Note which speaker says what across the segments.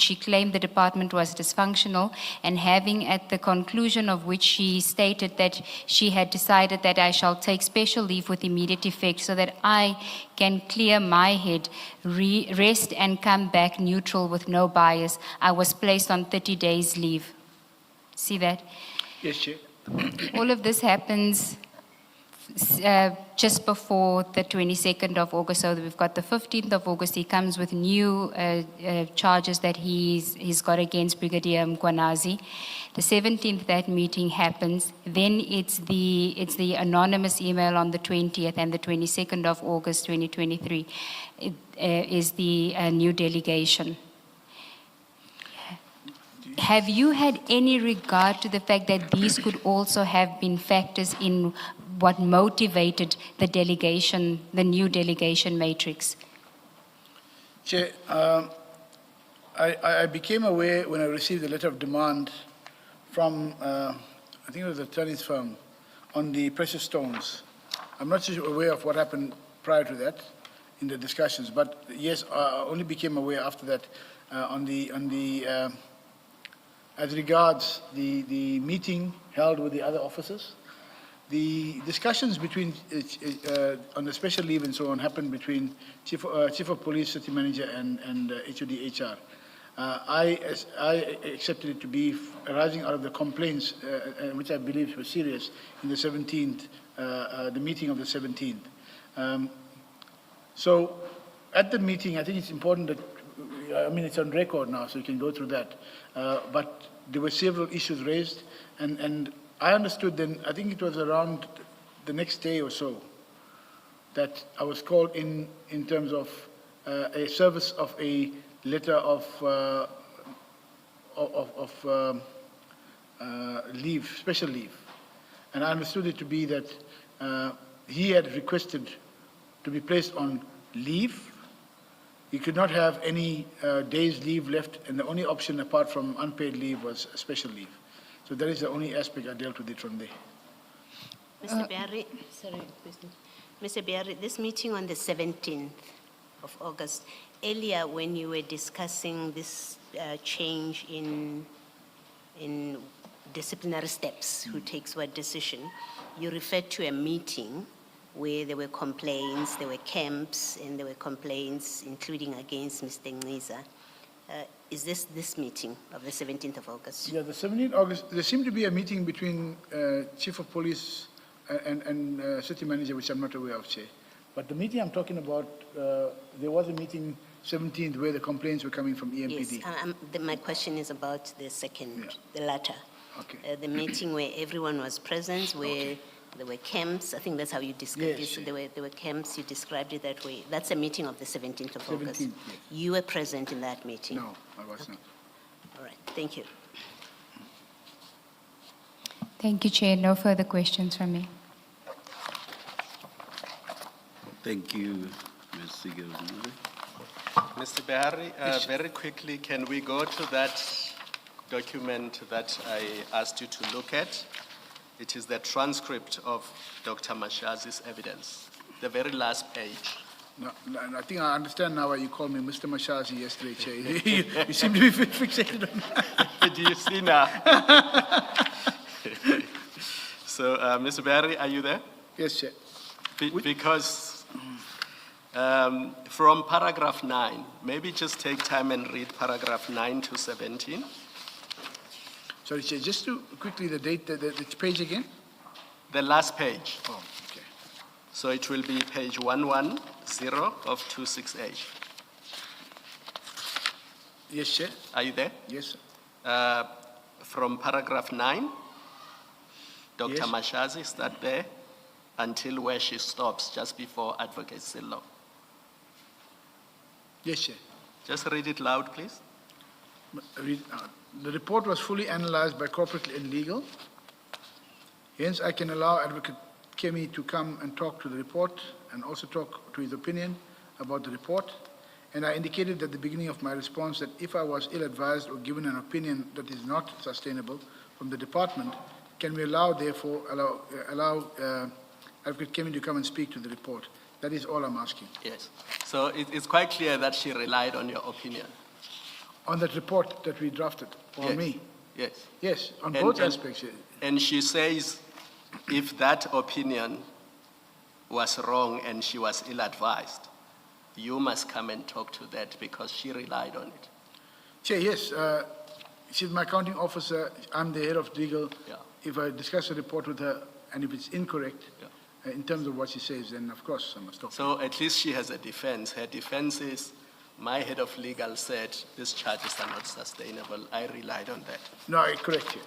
Speaker 1: she claimed the department was dysfunctional, and having at the conclusion of which she stated that she had decided that I shall take special leave with immediate effect so that I can clear my head, rest and come back neutral with no bias. I was placed on 30 days leave. See that?
Speaker 2: Yes, Chair.
Speaker 1: All of this happens just before the 22nd of August. So we've got the 15th of August. He comes with new charges that he's got against Brigadier Mkwanazi. The 17th, that meeting happens. Then it's the anonymous email on the 20th, and the 22nd of August 2023 is the new delegation. Have you had any regard to the fact that these could also have been factors in what motivated the delegation, the new delegation matrix?
Speaker 2: Chair, I became aware when I received the letter of demand from, I think it was the attorney's firm, on the precious stones. I'm not so aware of what happened prior to that in the discussions, but yes, I only became aware after that as regards the meeting held with the other officers. The discussions between, on the special leave and so on, happened between Chief of Police, City Manager, and HOD HR. I accepted it to be arising out of the complaints, which I believe were serious, in the 17th, the meeting of the 17th. So at the meeting, I think it's important that, I mean, it's on record now, so you can go through that. But there were several issues raised, and I understood then, I think it was around the next day or so, that I was called in terms of a service of a letter of leave, special leave. And I understood it to be that he had requested to be placed on leave. He could not have any days leave left, and the only option apart from unpaid leave was a special leave. So that is the only aspect I dealt with it from there.
Speaker 3: Mr. Barry, sorry, Mr. Barry, this meeting on the 17th of August, earlier when you were discussing this change in disciplinary steps, who takes what decision, you referred to a meeting where there were complaints, there were camps, and there were complaints, including against Mr. Ngiza. Is this meeting of the 17th of August?
Speaker 2: Yeah, the 17th of August, there seemed to be a meeting between Chief of Police and City Manager, which I'm not aware of, Chair. But the meeting I'm talking about, there was a meeting 17th where the complaints were coming from EMPD.
Speaker 3: Yes, my question is about the second,
Speaker 2: Yeah.
Speaker 3: the latter.
Speaker 2: Okay.
Speaker 3: The meeting where everyone was present, where there were camps. I think that's how you described
Speaker 2: Yes,
Speaker 3: it. There were camps, you described it that way. That's a meeting of the 17th of August.
Speaker 2: 17th, yes.
Speaker 3: You were present in that meeting?
Speaker 2: No, I was not.
Speaker 3: All right, thank you.
Speaker 1: Thank you, Chair. No further questions from me.
Speaker 4: Thank you, Ms. Sigel.
Speaker 5: Mr. Behari, very quickly, can we go to that document that I asked you to look at? It is the transcript of Dr. Mashazi's evidence, the very last page.
Speaker 2: No, I think I understand now why you called me Mr. Mashazi yesterday, Chair. You seem to be fixated on that.
Speaker 5: Do you see now? So, Mr. Behari, are you there?
Speaker 2: Yes, Chair.
Speaker 5: Because from paragraph 9, maybe just take time and read paragraph 9 to 17.
Speaker 2: Sorry, Chair, just to quickly the date, the page again?
Speaker 5: The last page.
Speaker 2: Oh, okay.
Speaker 5: So it will be page 110 of 268.
Speaker 2: Yes, Chair.
Speaker 5: Are you there?
Speaker 2: Yes, sir.
Speaker 5: From paragraph 9, Dr.
Speaker 2: Yes.
Speaker 5: Mashazi, start there until where she stops, just before Advocate Sillo.
Speaker 2: Yes, Chair.
Speaker 5: Just read it loud, please.
Speaker 2: Read, the report was fully analyzed by corporate and legal. Hence, I can allow Advocate Kemi to come and talk to the report and also talk to his opinion about the report. And I indicated at the beginning of my response that if I was ill-advised or given an opinion that is not sustainable from the department, can we allow Advocate Kemi to come and speak to the report? That is all I'm asking.
Speaker 5: Yes. So it's quite clear that she relied on your opinion.
Speaker 2: On that report that we drafted, or
Speaker 5: Yes.
Speaker 2: me?
Speaker 5: Yes.
Speaker 2: Yes, on
Speaker 5: And-
Speaker 2: both
Speaker 5: and-
Speaker 2: aspects. Yeah.
Speaker 5: And she says if that opinion was wrong and she was ill-advised, you must come and talk to that because she relied on it.
Speaker 2: Chair, yes, she's my accounting officer, I'm the head of legal.
Speaker 5: Yeah.
Speaker 2: If I discuss a report with her, and if it's incorrect,
Speaker 5: Yeah.
Speaker 2: in terms of what she says, then of course I must talk.
Speaker 5: So at least she has a defense. Her defense is, my head of legal said these charges are not sustainable. I relied on that.
Speaker 2: No, correct, Chair.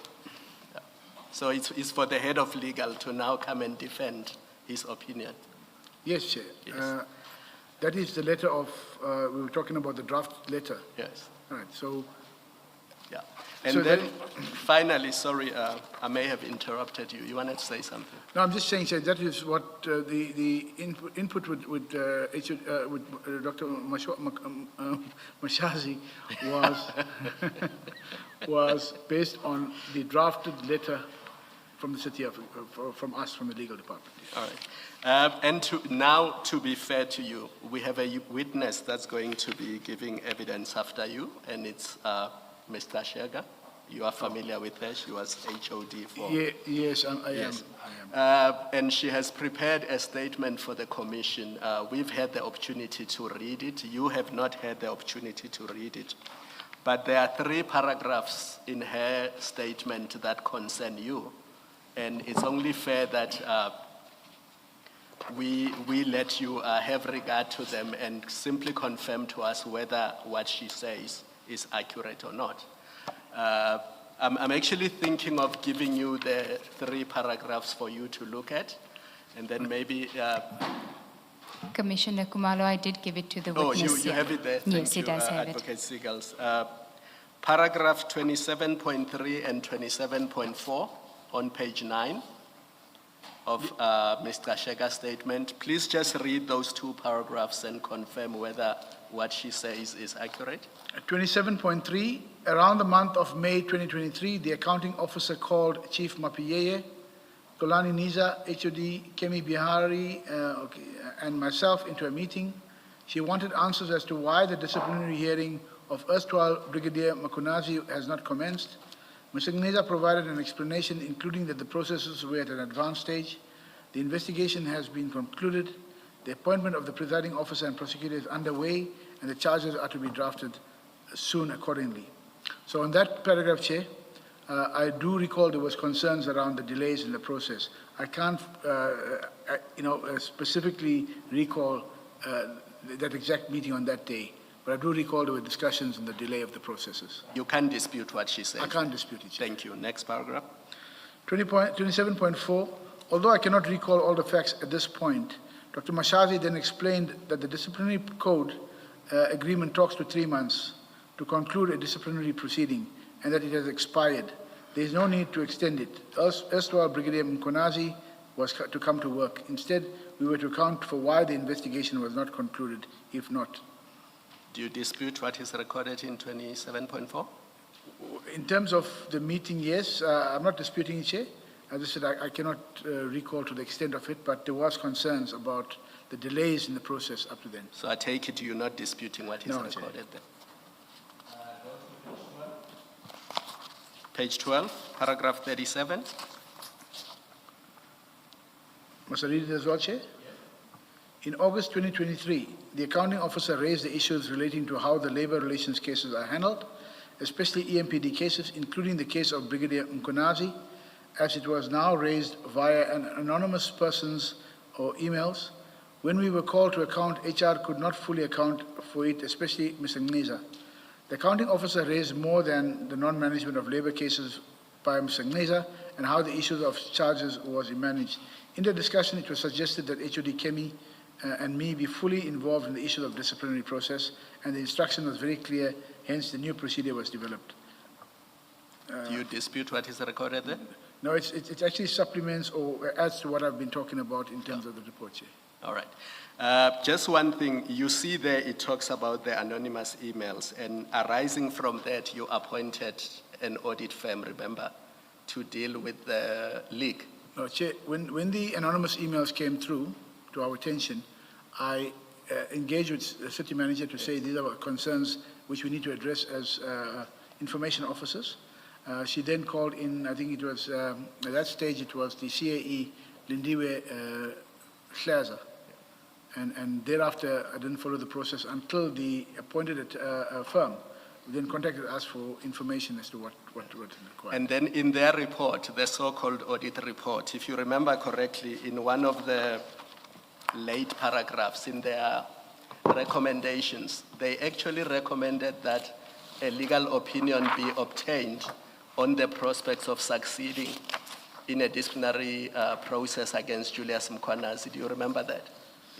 Speaker 5: So it's for the head of legal to now come and defend his opinion.
Speaker 2: Yes, Chair.
Speaker 5: Yes.
Speaker 2: That is the letter of, we were talking about the draft letter.
Speaker 5: Yes.
Speaker 2: All right, so,
Speaker 5: Yeah. And
Speaker 2: So
Speaker 5: then finally, sorry, I may have interrupted you. You wanted to say something?
Speaker 2: no, I'm just saying, Chair, that is what the input with Dr. Mashazi was, was based on the drafted letter from the city of, from us, from the legal department.
Speaker 5: All right. And to be fair to you, we have a witness that's going to be giving evidence after you, and it's Mr. Shega. You are familiar with her. She was HOD for...
Speaker 2: Yes, I
Speaker 5: Yes.
Speaker 2: am.
Speaker 5: And she has prepared a statement for the commission. We've had the opportunity to read it. You have not had the opportunity to read it. But there are 3 paragraphs in her statement that concern you. And it's only fair that we let you have regard to them and simply confirm to us whether what she says is accurate or not. I'm actually thinking of giving you the 3 paragraphs for you to look at, and then maybe,
Speaker 1: Commissioner Kumalo, I did give it to the
Speaker 5: oh,
Speaker 1: witness.
Speaker 5: you
Speaker 1: yeah.
Speaker 5: have it there? Thank
Speaker 1: Yes, he
Speaker 5: you,
Speaker 1: does have it.
Speaker 5: Advocate Seagulls. Paragraph 27.3 and 27.4 on page 9 of Mr. Shega's statement. Please just read those 2 paragraphs and confirm whether what she says is accurate.
Speaker 2: 27.3, around the month of May 2023, the accounting officer called Chief Mapiyeye, Kolani Niza, HOD, Kemi Bihari, and myself into a meeting. She wanted answers as to why the disciplinary hearing of erstwhile Brigadier Makunazi has not commenced. Mr. Niza provided an explanation, including that the processes were at an advanced stage. The investigation has been concluded. The appointment of the presiding officer and prosecutor is underway, and the charges are to be drafted soon accordingly. So on that paragraph, Chair, I do recall there was concerns around the delays in the process. I can't, specifically recall that exact meeting on that day, but I do recall there were discussions on the delay of the processes.
Speaker 5: You can't dispute what she says.
Speaker 2: I can't dispute it, Chair.
Speaker 5: Thank you. Next paragraph.
Speaker 2: 27.4, although I cannot recall all the facts at this point, Dr. Mashazi then explained that the disciplinary code agreement talks to 3 months to conclude a disciplinary proceeding and that it has expired. There is no need to extend it. Erstwhile Brigadier Mkonazi was to come to work. Instead, we were to account for why the investigation was not concluded, if not.
Speaker 5: Do you dispute what is recorded in 27.4?
Speaker 2: In terms of the meeting, yes, I'm not disputing it, Chair. As I said, I cannot recall to the extent of it, but there was concerns about the delays in the process up to then.
Speaker 5: So I take it you're not disputing what is
Speaker 2: No,
Speaker 5: recorded there. Page 12, paragraph 37.
Speaker 2: Must I read it as well, Chair? In August 2023, the accounting officer raised the issues relating to how the labor relations cases are handled, especially EMPD cases, including the case of Brigadier Mkonazi, as it was now raised via an anonymous persons or emails. When we were called to account, HR could not fully account for it, especially Mr. Gneza. The accounting officer raised more than the non-management of labor cases by Mr. Gneza and how the issues of charges was managed. In the discussion, it was suggested that HOD Kemi and me be fully involved in the issue of disciplinary process, and the instruction was very clear, hence the new procedure was developed.
Speaker 5: Do you dispute what is recorded there?
Speaker 2: No, it actually supplements or adds to what I've been talking about in terms of the report, Chair.
Speaker 5: All right. Just one thing, you see there it talks about the anonymous emails, and arising from that, you appointed an audit firm, remember, to deal with the leak.
Speaker 2: No, Chair, when the anonymous emails came through to our attention, I engaged with the city manager to say these are concerns which we need to address as information officers. She then called in, I think it was, at that stage it was the CAE Lindiwe Hlaza. And thereafter, I didn't follow the process until the appointed firm then contacted us for information as to what is required.
Speaker 5: And then in their report, the so-called audit report, if you remember correctly, in one of the late paragraphs in their recommendations, they actually recommended that a legal opinion be obtained on the prospects of succeeding in a disciplinary process against Julius Mkhwanazi. Do you remember that?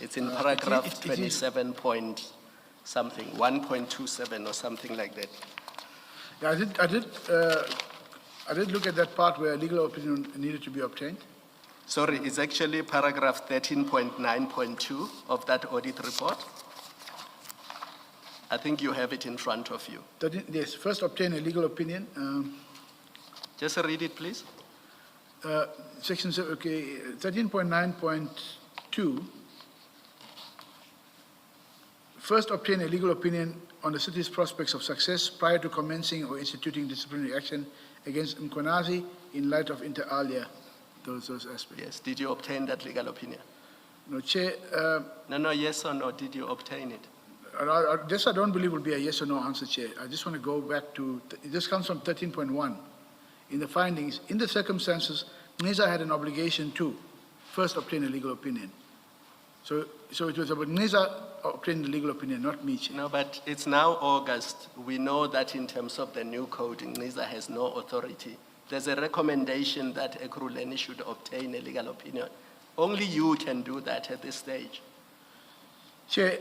Speaker 5: It's in paragraph
Speaker 2: it is-
Speaker 5: 27 point something, 1.27 or something like that.
Speaker 2: Yeah, I did look at that part where a legal opinion needed to be obtained.
Speaker 5: Sorry, it's actually paragraph 13.9.2 of that audit report. I think you have it in front of you.
Speaker 2: Yes, first obtain a legal opinion.
Speaker 5: Just read it, please.
Speaker 2: Section 13.9.2. First obtain a legal opinion on the city's prospects of success prior to commencing or instituting disciplinary action against Mkhwanazi in light inter alia, those aspects.
Speaker 5: Yes, did you obtain that legal opinion?
Speaker 2: No, Chair,
Speaker 5: No, yes or no, did you obtain it?
Speaker 2: this I don't believe will be a yes or no answer, Chair. I just want to go back to, this comes from 13.1. In the findings, in the circumstances, NISA had an obligation to first obtain a legal opinion. So it was about NISA obtaining the legal opinion, not me, Chair.
Speaker 5: No, but it's now August. We know that in terms of the new coding, NISA has no authority. There's a recommendation that Ekurhuleni should obtain a legal opinion. Only you can do that at this stage.
Speaker 2: Chair,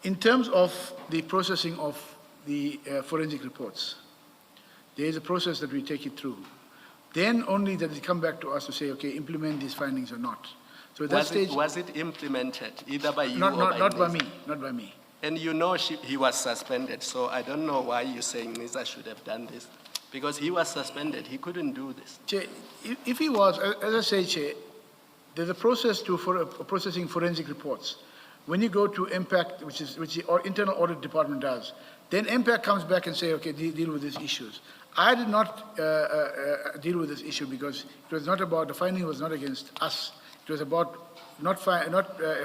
Speaker 2: in terms of the processing of the forensic reports, there is a process that we take it through. Then only does it come back to us to say, okay, implement these findings or not. So at that stage,
Speaker 5: Was it implemented either by you or
Speaker 2: not by
Speaker 5: NISA?
Speaker 2: me, not by me.
Speaker 5: And you know he was suspended, so I don't know why you're saying NISA should have done this. Because he was suspended, he couldn't do this.
Speaker 2: Chair, if he was, as I say, Chair, there's a process for processing forensic reports. When you go to MPAC, which the internal audit department does, then MPAC comes back and say, okay, deal with these issues. I did not deal with this issue because it was not about, the finding was not against us. It was about not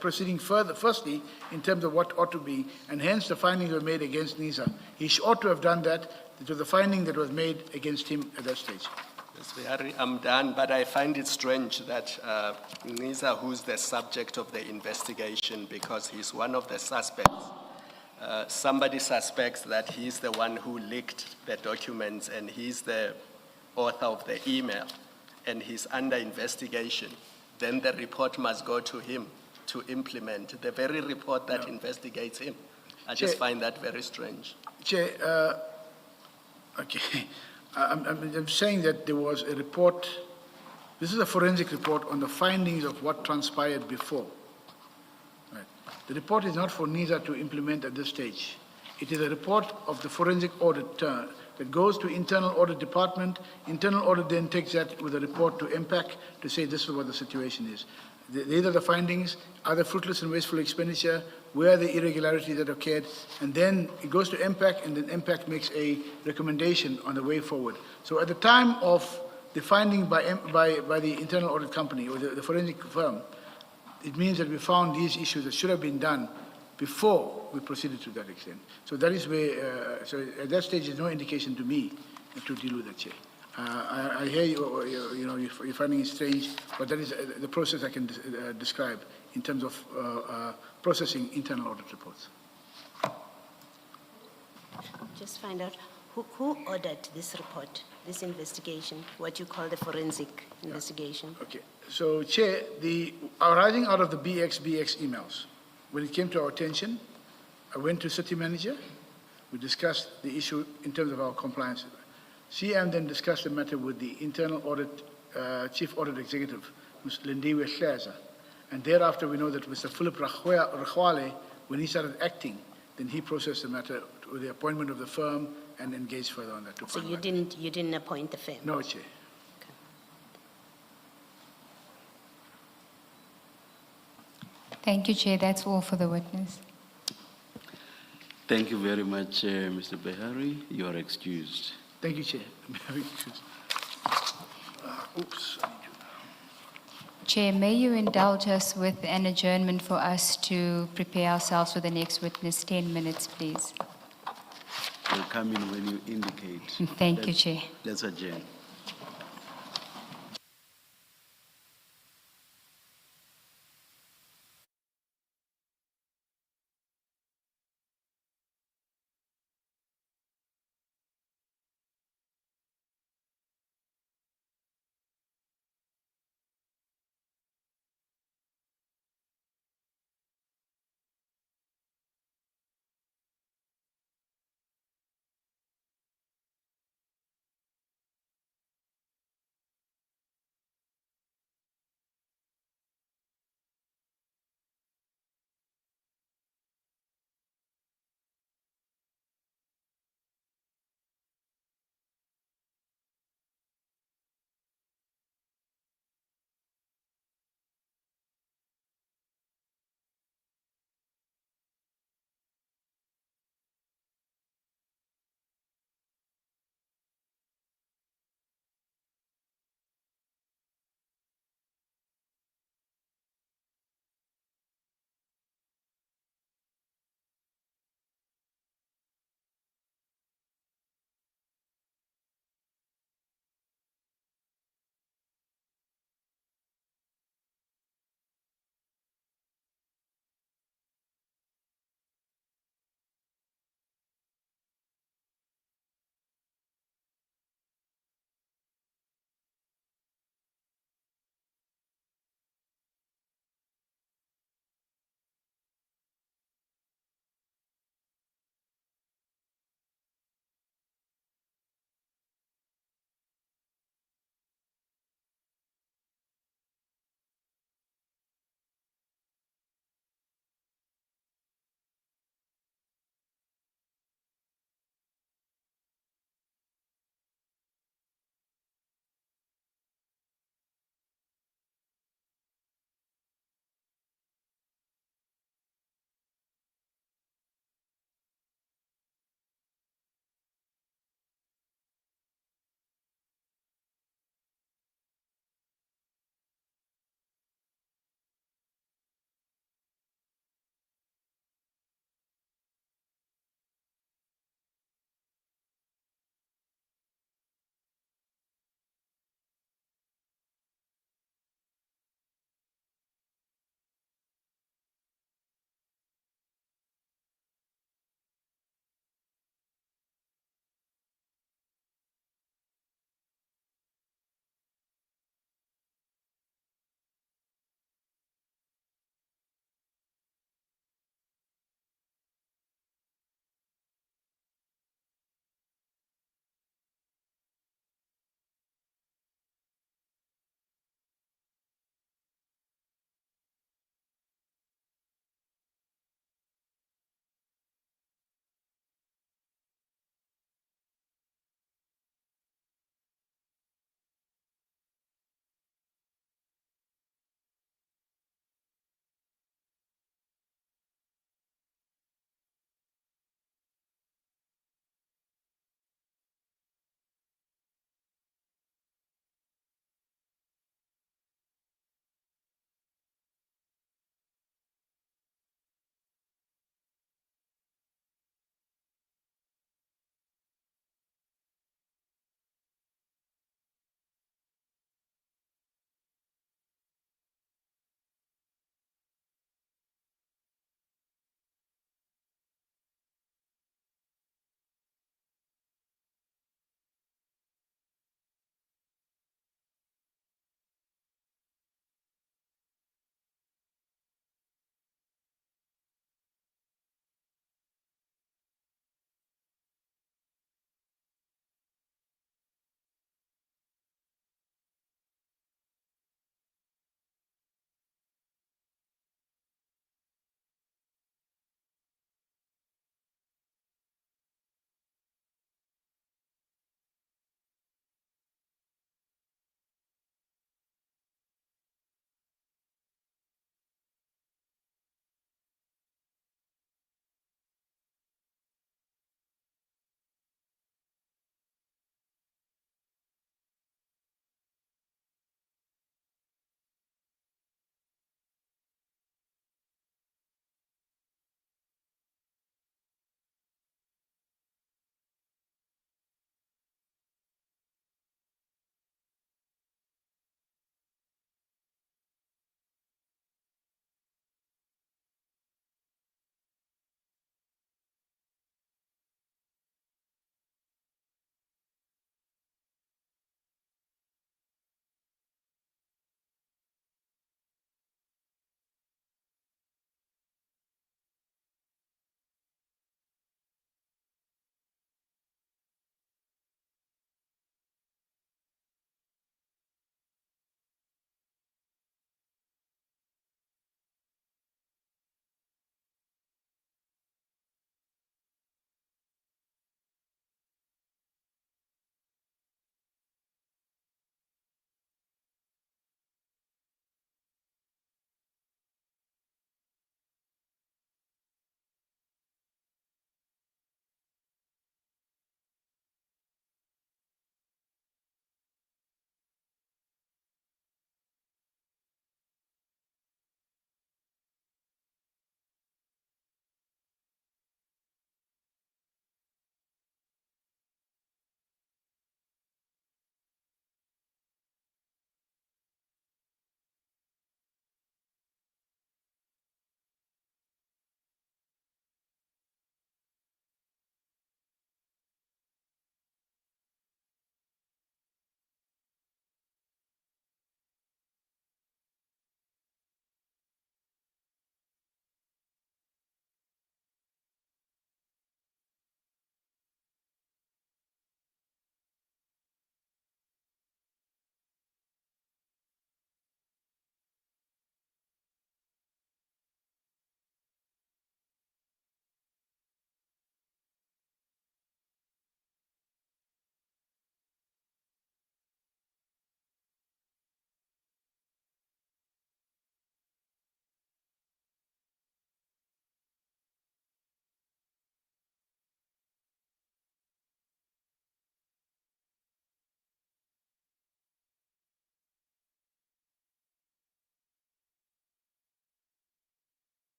Speaker 2: proceeding further, firstly, in terms of what ought to be, and hence the findings were made against NISA. He ought to have done that. It was the finding that was made against him at that stage.
Speaker 5: I'm done, but I find it strange that NISA, who's the subject of the investigation, because he's one of the suspects, somebody suspects that he's the one who leaked the documents and he's the author of the email, and he's under investigation. Then the report must go to him to implement the very report that investigates him. I just find that very strange.
Speaker 2: Chair, okay. I'm saying that there was a report. This is a forensic report on the findings of what transpired before. Right. The report is not for NISA to implement at this stage. It is a report of the forensic audit that goes to internal audit department. Internal audit then takes that with a report to MPAC to say this is what the situation is. These are the findings, are the fruitless and wasteful expenditure, where are the irregularities that occurred, and then it goes to MPAC, and then MPAC makes a recommendation on the way forward. So at the time of the finding by the internal audit company or the forensic firm, it means that we found these issues that should have been done before we proceeded to that extent. So that is where, so at that stage, there's no indication to me to deal with that, Chair. I hear you're finding it strange, but that is the process I can describe in terms of processing internal audit reports.
Speaker 3: Just find out who ordered this report, this investigation, what you call the forensic investigation.
Speaker 2: Okay, so Chair, arising out of the BX emails, when it came to our attention, I went to city manager, we discussed the issue in terms of our compliance. CM then discussed the matter with the internal audit, chief audit executive, Ms. Lindiwe Hlaza. And thereafter, we know that Mr. Philip Rakhwale, when he started acting, then he processed the matter with the appointment of the firm and engaged further on that.
Speaker 3: So you didn't appoint the firm?
Speaker 2: No, Chair.
Speaker 1: Thank you, Chair. That's all for the witness.
Speaker 4: Thank you very much, Mr. Behari. You are excused.
Speaker 2: Thank you, Chair. Oops.
Speaker 1: Chair, may you indulge us with an adjournment for us to prepare ourselves for the next witness? 10 minutes, please.
Speaker 4: We'll come in when you indicate.
Speaker 1: Thank you, Chair.
Speaker 4: Let's adjourn.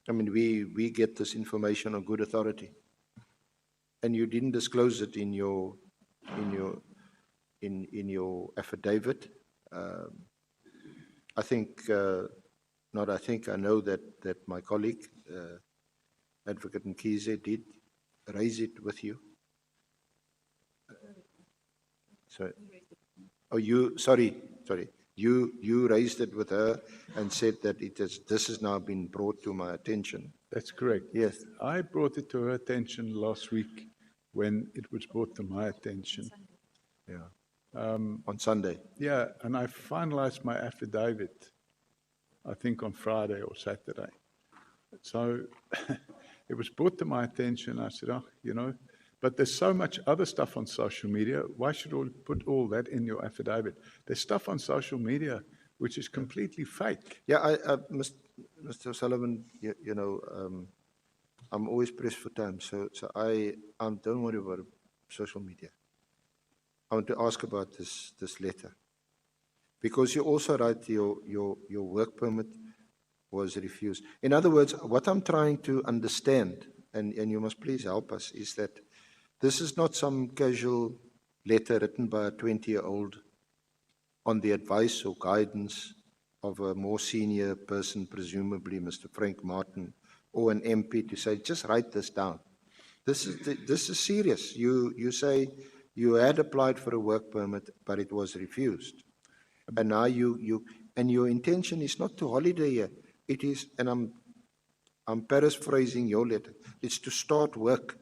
Speaker 6: I mean, we get this information on good authority, and you didn't disclose it in your affidavit. I think, not I think, I know that my colleague, Advocate Mkhize, did raise it with you. So, oh, sorry, you raised it with her and said that this has now been brought to my attention.
Speaker 7: That's correct.
Speaker 6: Yes.
Speaker 7: I brought it to her attention last week when it was brought to my attention.
Speaker 6: Yeah. On Sunday.
Speaker 7: Yeah, and I finalized my affidavit, I think on Friday or Saturday. So it was brought to my attention. I said, oh, you know, but there's so much other stuff on social media. Why should we put all that in your affidavit? There's stuff on social media which is completely fake.
Speaker 6: Yeah, Mr. Sullivan, you know, I'm always pressed for time, so I don't worry about social media. I want to ask about this letter, because you also write your work permit was refused. In other words, what I'm trying to understand, and you must please help us, is that this is not some casual letter written by a 20-year-old on the advice or guidance of a more senior person, presumably Mr. Frank Martin, or an MP, to say, just write this down. This is serious. You say you had applied for a work permit, but it was refused. And now and your intention is not to holiday here. It is, and I'm paraphrasing your letter, it's to start work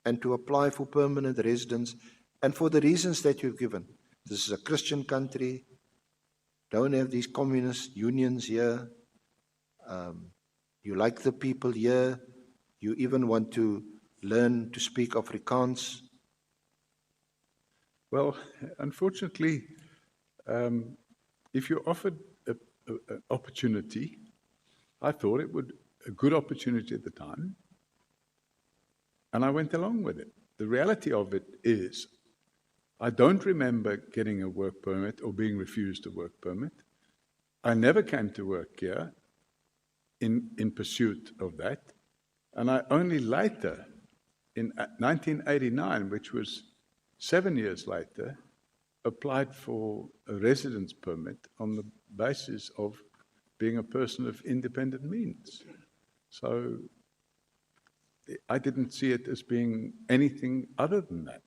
Speaker 6: and to apply for permanent residence, and for the reasons that you've given. This is a Christian country, don't have these communist unions here, you like the people here, you even want to learn to speak Afrikaans.
Speaker 7: Well, unfortunately, if you're offered an opportunity, I thought it would a good opportunity at the time, and I went along with it. The reality of it is, I don't remember getting a work permit or being refused a work permit. I never came to work here in pursuit of that, and I only later, in 1989, which was 7 years later, applied for a residence permit on the basis of being a person of independent means. So I didn't see it as being anything other than that.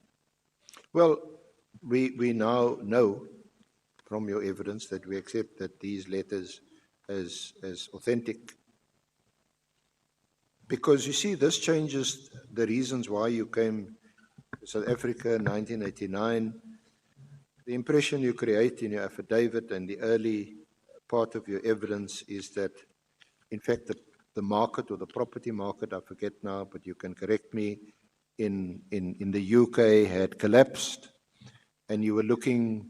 Speaker 6: Well, we now know from your evidence that we accept that these letters as authentic. Because you see, this changes the reasons why you came to South Africa in 1989. The impression you create in your affidavit and the early part of your evidence is that, in fact, the market or the property market, I forget now, but you can correct me, in the UK had collapsed, and you were looking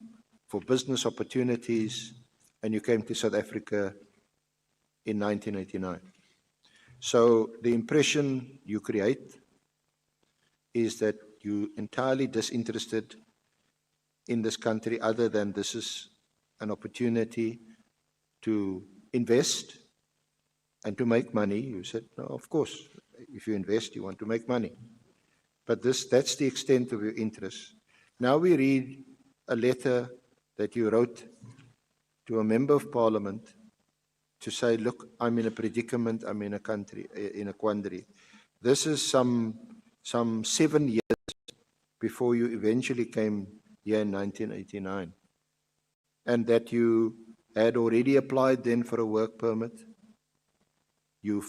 Speaker 6: for business opportunities, and you came to South Africa in 1989. So the impression you create is that you're entirely disinterested in this country, other than this is an opportunity to invest and to make money. You said, no, of course, if you invest, you want to make money. But that's the extent of your interest. Now we read a letter that you wrote to a member of parliament to say, look, I'm in a predicament, I'm in a quandary. This is some 7 years before you eventually came here in 1989. And that you had already applied then for a work permit. You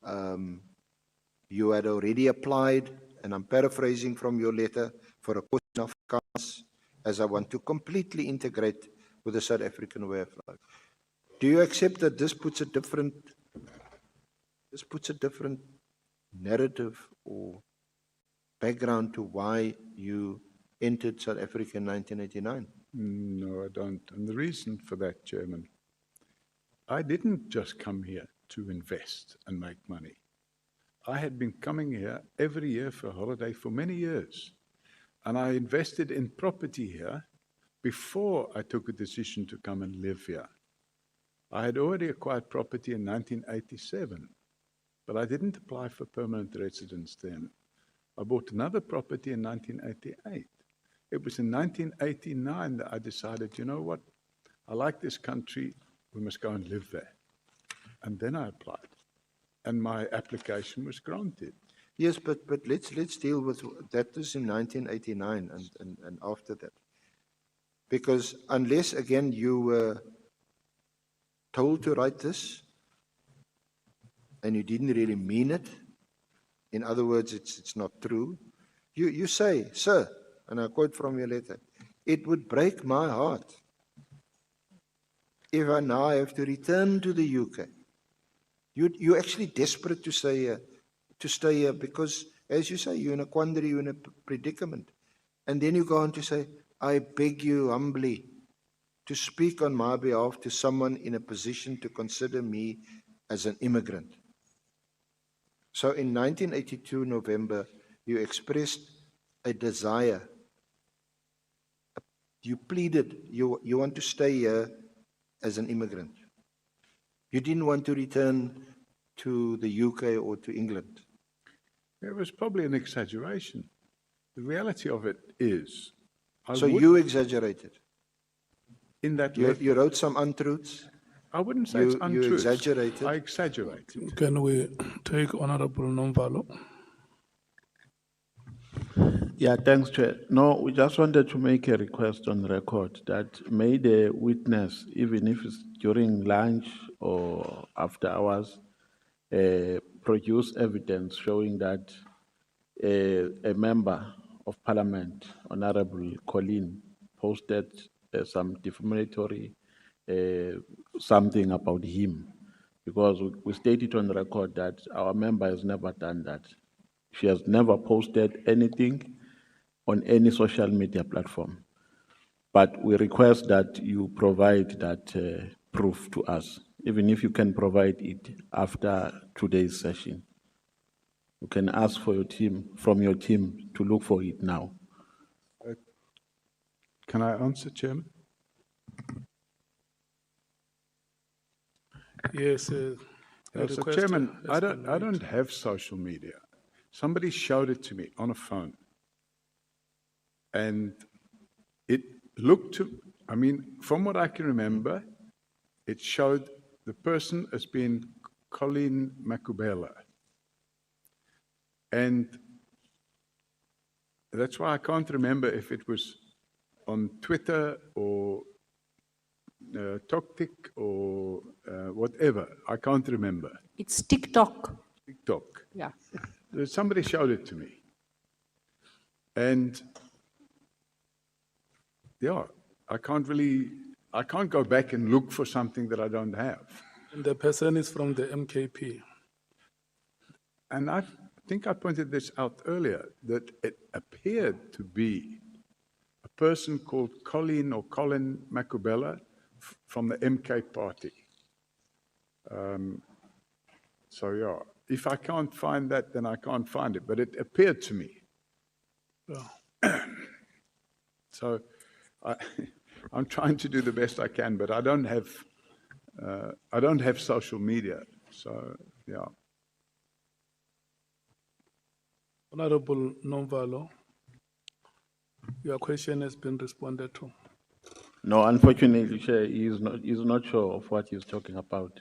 Speaker 6: had already applied, and I'm paraphrasing from your letter, for a course in Afrikaans, as I want to completely integrate with the South African way of life. Do you accept that this puts a different narrative or background to why you entered South Africa in 1989?
Speaker 7: No, I don't. And the reason for that, Chairman, I didn't just come here to invest and make money. I had been coming here every year for a holiday for many years. And I invested in property here before I took a decision to come and live here. I had already acquired property in 1987, but I didn't apply for permanent residence then. I bought another property in 1988. It was in 1989 that I decided, you know what, I like this country, we must go and live there. And then I applied, and my application was granted.
Speaker 6: Yes, but let's deal with that. Was in 1989 and after that, because unless again you were told to write this and you didn't really mean it, in other words, it's not true. You say, sir, and I quote from your letter, it would break my heart if I now have to return to the UK. You're actually desperate to stay here because, as you say, you're in a quandary, you're in a predicament. And then you go on to say, I beg you humbly to speak on my behalf to someone in a position to consider me as an immigrant. So in 1982, November, you expressed a desire. You pleaded, you want to stay here as an immigrant. You didn't want to return to the UK or to England.
Speaker 7: It was probably an exaggeration. The reality of it is,
Speaker 6: So you exaggerated.
Speaker 7: in that
Speaker 6: You
Speaker 7: letter,
Speaker 6: wrote some untruths.
Speaker 7: I wouldn't say it's
Speaker 6: you
Speaker 7: untrue.
Speaker 6: exaggerated.
Speaker 7: I exaggerated.
Speaker 8: Can we take Honorable Nomvalo?
Speaker 9: Yeah, thanks, Chair. No, we just wanted to make a request on record that may the witness, even if it's during lunch or after hours, produce evidence showing that a member of Parliament, Honorable Colleen, posted some defamatory something about him, because we stated on the record that our member has never done that. She has never posted anything on any social media platform. But we request that you provide that proof to us, even if you can provide it after today's session. You can ask for your team, from your team, to look for it now.
Speaker 7: Can I answer, Chairman?
Speaker 8: Yes.
Speaker 7: So, Chairman, I don't have social media. Somebody showed it to me on a phone. And it looked to, I mean, from what I can remember, it showed the person as being Colleen Makubela. And that's why I can't remember if it was on Twitter or TokTik or whatever. I can't remember.
Speaker 10: It's TikTok.
Speaker 7: TikTok.
Speaker 10: Yeah.
Speaker 7: Somebody showed it to me. And yeah, I can't go back and look for something that I don't have.
Speaker 8: And the person is from the MKP.
Speaker 7: And I think I pointed this out earlier, that it appeared to be a person called Colleen or Colin Makubela from the MK party. So yeah, if I can't find that, then I can't find it, but it appeared to me.
Speaker 8: Yeah.
Speaker 7: So I'm trying to do the best I can, but I don't have social media. So yeah.
Speaker 8: Honorable Nomvalo, your question has been responded to.
Speaker 9: No, unfortunately, Chair, he is not sure of what he's talking about.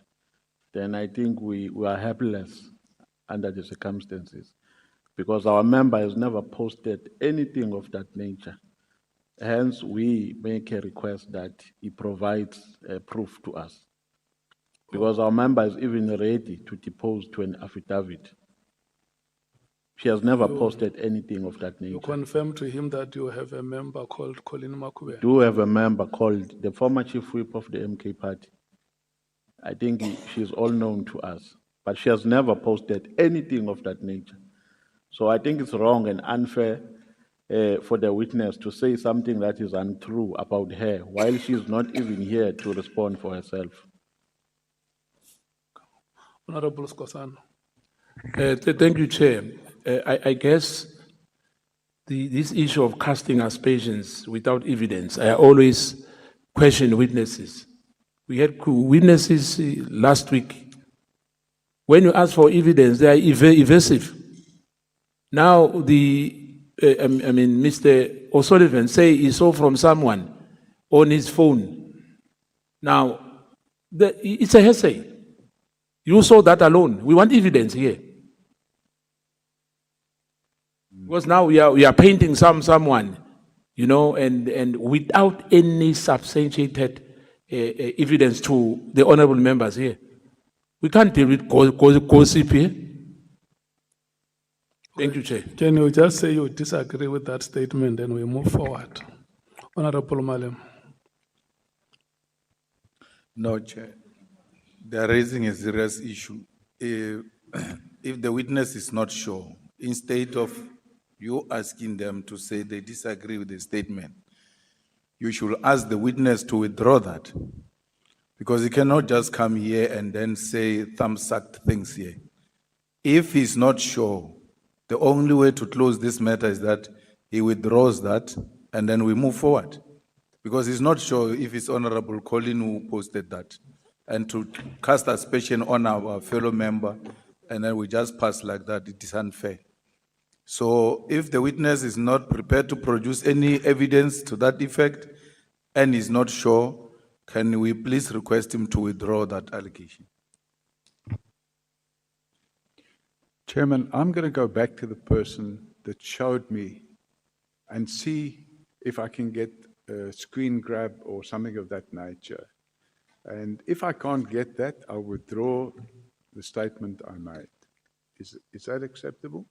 Speaker 9: Then I think we are helpless under the circumstances, because our member has never posted anything of that nature. Hence, we make a request that he provides proof to us, because our member is even ready to depose to an affidavit. She has never posted anything of that
Speaker 8: You
Speaker 9: nature.
Speaker 8: confirm to him that you have a member called Colin Makube.
Speaker 9: Do have a member called the former chief whip of the MK party. I think she's all known to us, but she has never posted anything of that nature. So I think it's wrong and unfair for the witness to say something that is untrue about her while she's not even here to respond for herself.
Speaker 8: Honorable Skosana.
Speaker 11: Thank you, Chair. I guess this issue of casting aspersions without evidence, I always question witnesses. We had witnesses last week. When you ask for evidence, they are evasive. Now, Mr. O'Sullivan say he saw from someone on his phone. Now, it's a hearsay. You saw that alone. We want evidence here. Because now we are painting someone, you know, and without any substantiated evidence to the honorable members here. We can't deal with gossip here. Thank you, Chair.
Speaker 8: Can you just say you disagree with that statement and we move forward? Honorable Malem.
Speaker 10: No, Chair. They are raising a serious issue. If the witness is not sure, instead of you asking them to say they disagree with the statement, you should ask the witness to withdraw that. Because he cannot just come here and then say thumb-sucked things here. If he's not sure, the only way to close this matter is that he withdraws that and then we move forward. Because he's not sure if it's Honorable Colin who posted that. And to cast aspersion on our fellow member and then we just pass like that, it is unfair. So if the witness is not prepared to produce any evidence to that effect and is not sure, can we please request him to withdraw that allegation?
Speaker 7: Chairman, I'm going to go back to the person that showed me and see if I can get a screen grab or something of that nature. And if I can't get that, I'll withdraw the statement I made. Is that acceptable?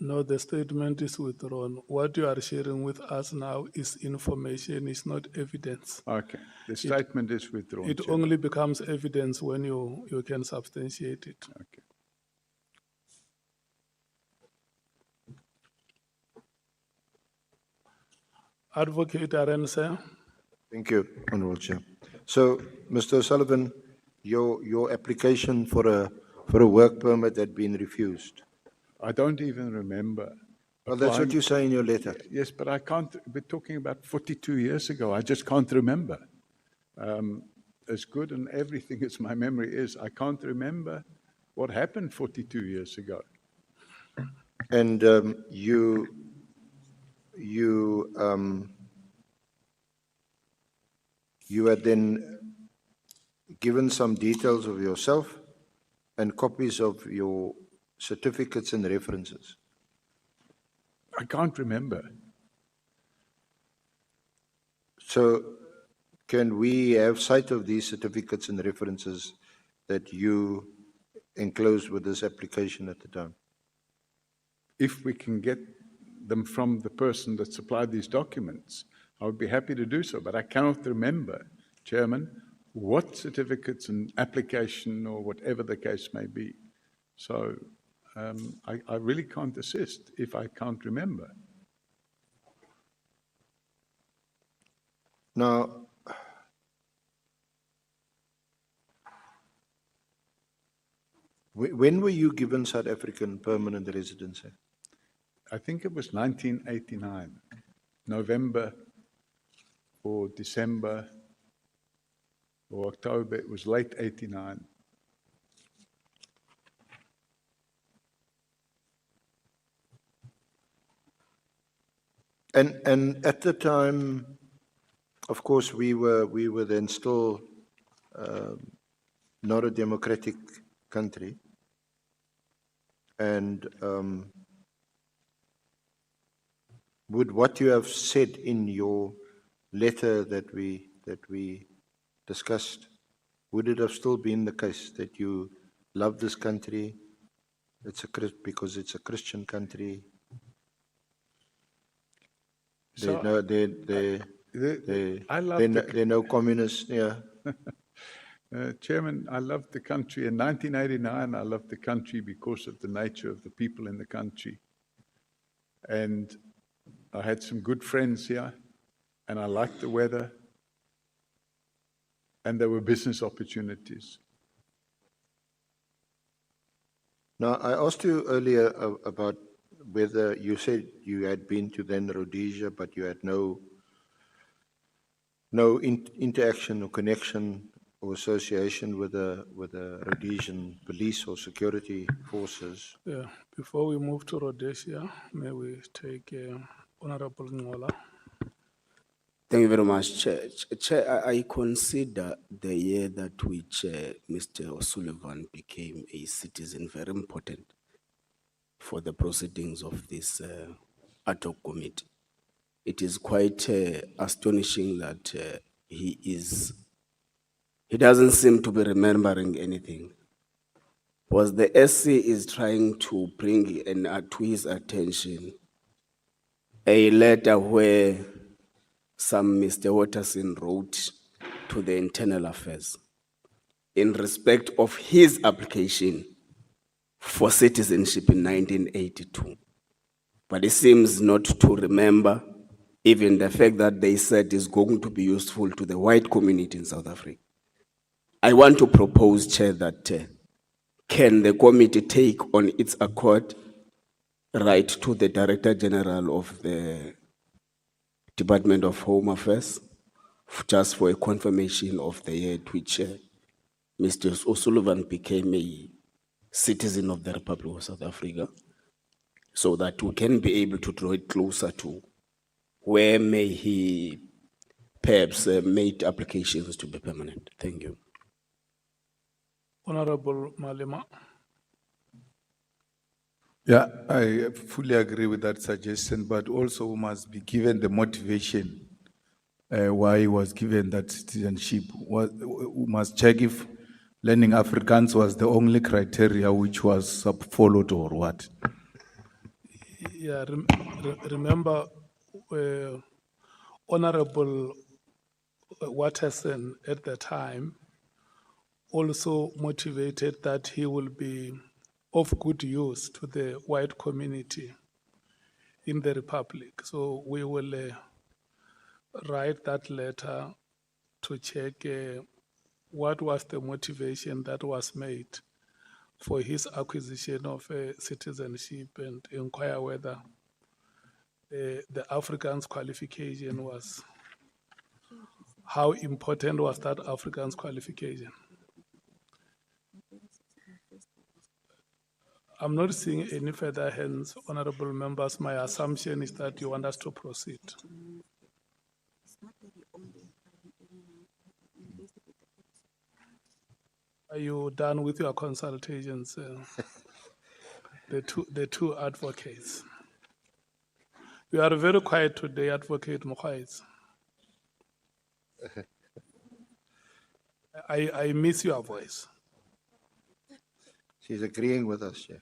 Speaker 8: No, the statement is withdrawn. What you are sharing with us now is information, it's not evidence.
Speaker 7: Okay, the statement is withdrawn.
Speaker 8: It
Speaker 7: Chairman.
Speaker 8: only becomes evidence when you can substantiate it.
Speaker 7: Okay.
Speaker 8: Advocate Arense.
Speaker 6: Thank you, Honorable Chair. So, Mr. O'Sullivan, your application for a work permit had been refused.
Speaker 7: I don't even remember.
Speaker 6: Well, that's what you say in your letter.
Speaker 7: Yes, but I can't, we're talking about 42 years ago. I just can't remember. As good and everything as my memory is, I can't remember what happened 42 years ago.
Speaker 6: And you had then given some details of yourself and copies of your certificates and references.
Speaker 7: I can't remember.
Speaker 6: So can we have sight of these certificates and references that you enclosed with this application at the time?
Speaker 7: If we can get them from the person that supplied these documents, I would be happy to do so, but I cannot remember, Chairman, what certificates and application or whatever the case may be. So I really can't assist if I can't remember.
Speaker 6: Now, when were you given South African permanent residency?
Speaker 7: I think it was 1989, November or December or October. It was late 89.
Speaker 6: And at the time, of course, we were then still not a democratic country, and would what you have said in your letter that we discussed, would it have still been the case that you love this country? Because it's a Christian country.
Speaker 7: So
Speaker 6: They're no communists. Yeah.
Speaker 7: Chairman, I loved the country. In 1989, I loved the country because of the nature of the people in the country. And I had some good friends here, and I liked the weather, and there were business opportunities.
Speaker 6: Now, I asked you earlier about whether you said you had been to then Rhodesia, but you had no no interaction or connection or association with the Rhodesian police or security forces.
Speaker 8: Yeah, before we move to Rhodesia, may we take Honorable Ngola.
Speaker 12: Thank you very much, Chair. Chair, I consider the year that which Mr. O'Sullivan became a citizen very important for the proceedings of this ad hoc committee. It is quite astonishing that he doesn't seem to be remembering anything. Was the SC is trying to bring to his attention a letter where some Mr. Watterson wrote to the Internal Affairs in respect of his application for citizenship in 1982. But he seems not to remember even the fact that they said is going to be useful to the white community in South Africa. I want to propose, Chair, that can the committee take on its accord write to the Director General of the Department of Home Affairs just for a confirmation of the year at which Mr. O'Sullivan became a citizen of the Republic of South Africa, so that we can be able to draw it closer to where may he perhaps made applications to be permanent. Thank you.
Speaker 8: Honorable Malema.
Speaker 10: Yeah, I fully agree with that suggestion, but also we must be given the motivation why he was given that citizenship. We must check if learning Afrikaans was the only criteria which was followed or what.
Speaker 8: Yeah, remember Honorable Watterson at the time also motivated that he will be of good use to the white community in the Republic. So we will write that letter to check what was the motivation that was made for his acquisition of citizenship and inquire whether the Afrikaans qualification was, how important was that Afrikaans qualification? I'm not seeing any further hands, honorable members. My assumption is that you want us to proceed. Are you done with your consultations? The two advocates. You are very quiet today, Advocate Mokhaitz. I miss your voice.
Speaker 6: She's agreeing with us, Chair.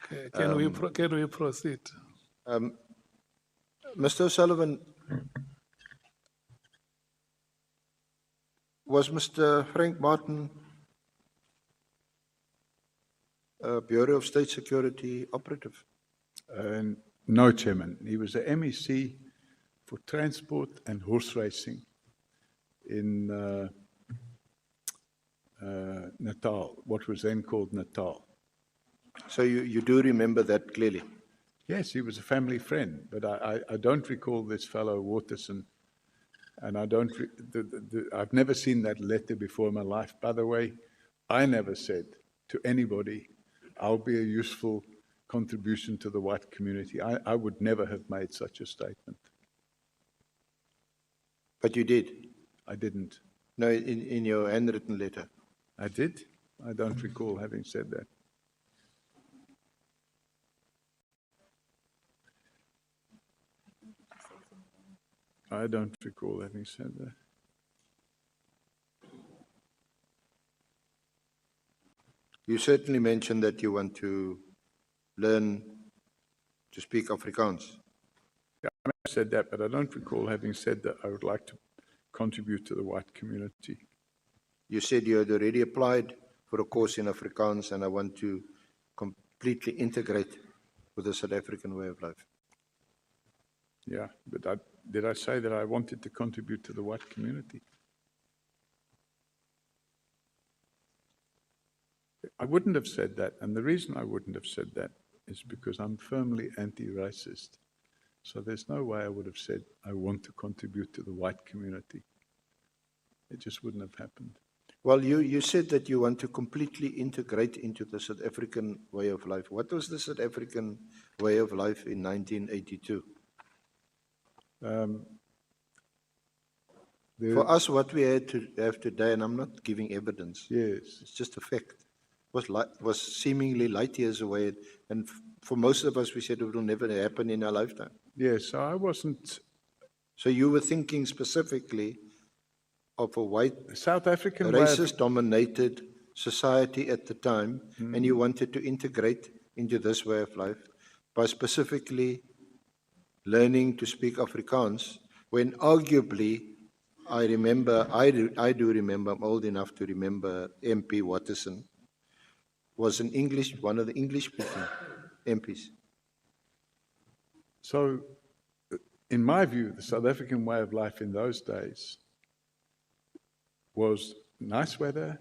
Speaker 8: Okay, can we proceed?
Speaker 6: Mr. O'Sullivan, was Mr. Frank Martin Bureau of State Security operative?
Speaker 7: No, Chairman. He was a MEC for transport and horse racing in Natal, what was then called Natal.
Speaker 6: So you do remember that clearly?
Speaker 7: Yes, he was a family friend, but I don't recall this fellow Watterson, and I don't. I've never seen that letter before in my life. By the way, I never said to anybody, "I'll be a useful contribution to the white community." I would never have made such a statement.
Speaker 6: But you did?
Speaker 7: I didn't.
Speaker 6: No, in your handwritten letter.
Speaker 7: I did? I don't recall having said that. I don't recall having said that.
Speaker 6: You certainly mentioned that you want to learn to speak Afrikaans.
Speaker 7: Yeah, I may have said that, but I don't recall having said that I would like to contribute to the white community.
Speaker 6: You said you had already applied for a course in Afrikaans, and I want to completely integrate with the South African way of life.
Speaker 7: Yeah, but did I say that I wanted to contribute to the white community? I wouldn't have said that, and the reason I wouldn't have said that is because I'm firmly anti-racist, So there's no way I would have said, I want to contribute to the white community. It just wouldn't have happened.
Speaker 6: Well, you said that you want to completely integrate into the South African way of life. What was the South African way of life in 1982? For us, what we had to have today, and I'm not giving evidence,
Speaker 7: Yes.
Speaker 6: it's just a fact, was seemingly light years away. And for most of us, we said it will never happen in our lifetime.
Speaker 7: Yes, so I wasn't.
Speaker 6: So you were thinking specifically of a white,
Speaker 7: South African way of-
Speaker 6: racist-dominated society at the time, and you wanted to integrate into this way of life by specifically learning to speak Afrikaans, when arguably, I do remember, I'm old enough to remember MP Watterson was one of the English-speaking MPs.
Speaker 7: So, in my view, the South African way of life in those days was nice weather,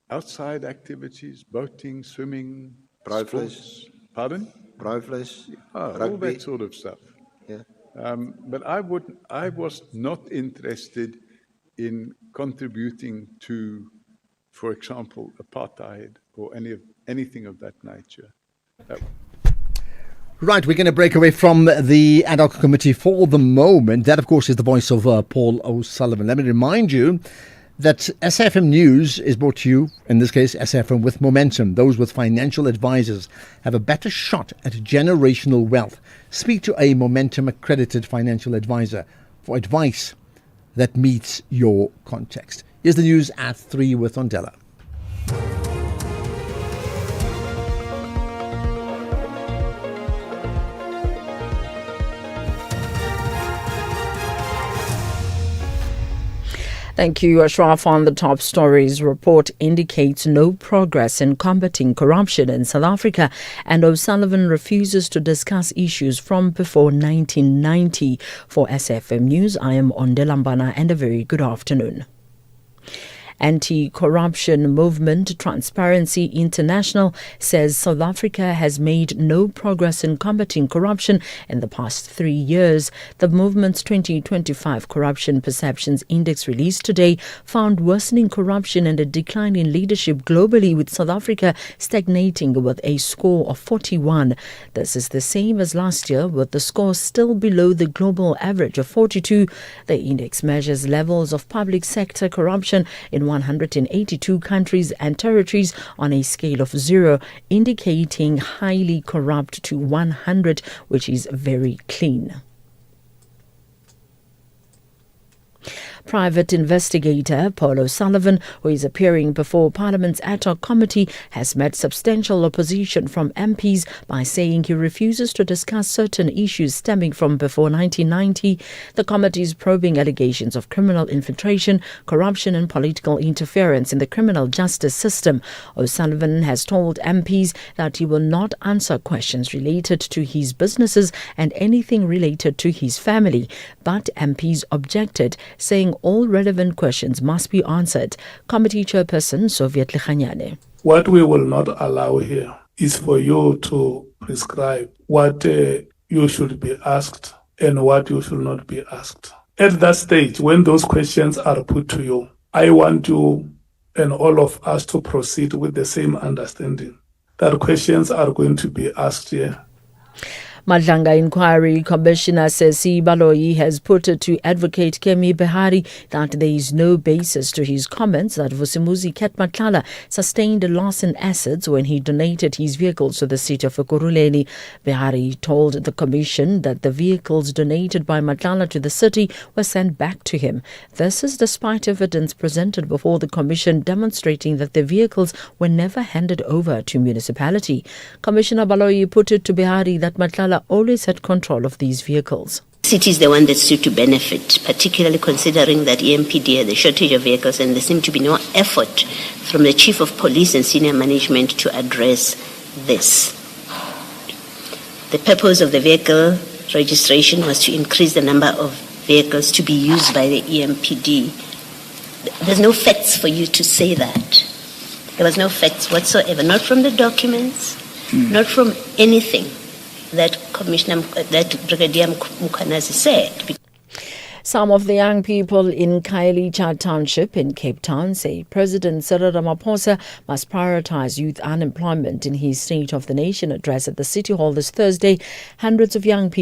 Speaker 7: outside activities, boating, swimming, sports. Pardon?
Speaker 6: Braaivleis,
Speaker 7: All
Speaker 6: rugby.
Speaker 7: that sort of stuff.
Speaker 6: Yeah.
Speaker 7: But I was not interested in contributing to, for example, apartheid or anything of that nature.
Speaker 13: Right, we're going to break away from the ad hoc committee for the moment. That, of course, is the voice of Paul O'Sullivan. Let me remind you that SFM News is brought to you, in this case, SFM with Momentum. Those with financial advisors have a better shot at generational wealth. Speak to a Momentum accredited financial advisor for advice that meets your context. Here's the news at 3 with Ondela.
Speaker 14: Thank you, Ashraf. On the top stories, report indicates no progress in combating corruption in South Africa, and O'Sullivan refuses to discuss issues from before 1990. For SFM News, I am Ondela Mbana, and a very good afternoon. Anti-corruption movement Transparency International says South Africa has made no progress in combating corruption in the past 3 years. The movement's 2025 Corruption Perceptions Index released today found worsening corruption and a decline in leadership globally, with South Africa stagnating with a score of 41. This is the same as last year, with the score still below the global average of 42. The index measures levels of public sector corruption in 182 countries and territories on a scale of 0, indicating highly corrupt to 100, which is very clean. Private investigator Paul O'Sullivan, who is appearing before Parliament's ad hoc committee, has met substantial opposition from MPs by saying he refuses to discuss certain issues stemming from before 1990. The committee is probing allegations of criminal infiltration, corruption and political interference in the criminal justice system. O'Sullivan has told MPs that he will not answer questions related to his businesses and anything related to his family, but MPs objected, saying all relevant questions must be answered. Committee Chairperson Soviet Likhanyane.
Speaker 8: What we will not allow here is for you to prescribe what you should be asked and what you should not be asked. At that stage, when those questions are put to you, I want you and all of us to proceed with the same understanding that questions are going to be asked here.
Speaker 14: Madlanga Inquiry Commissioner Sesi Baloyi has put to Advocate Kemi Behari that there is no basis to his comments that Vusimuzi Ketmatlala sustained a loss in assets when he donated his vehicles to the city of Ekurhuleni. Behari told the Commission that the vehicles donated by Matlala to the city were sent back to him. This is despite evidence presented before the Commission demonstrating that the vehicles were never handed over to municipality. Commissioner Baloyi put it to Behari that Matlala always had control of these vehicles.
Speaker 3: The city is the one that stood to benefit, particularly considering that EMPD had a shortage of vehicles and there seemed to be no effort from the Chief of Police and senior management to address this. The purpose of the vehicle registration was to increase the number of vehicles to be used by the EMPD. There's no facts for you to say that. There was no facts whatsoever, not from the documents, not from anything. that Brigadier Mkhwanazi said.
Speaker 14: Some of the young people in Khayelitsha Township in Cape Town say President Cyril Ramaphosa must prioritize youth unemployment in his State of the Nation address at the City Hall this Thursday. Hundreds of young people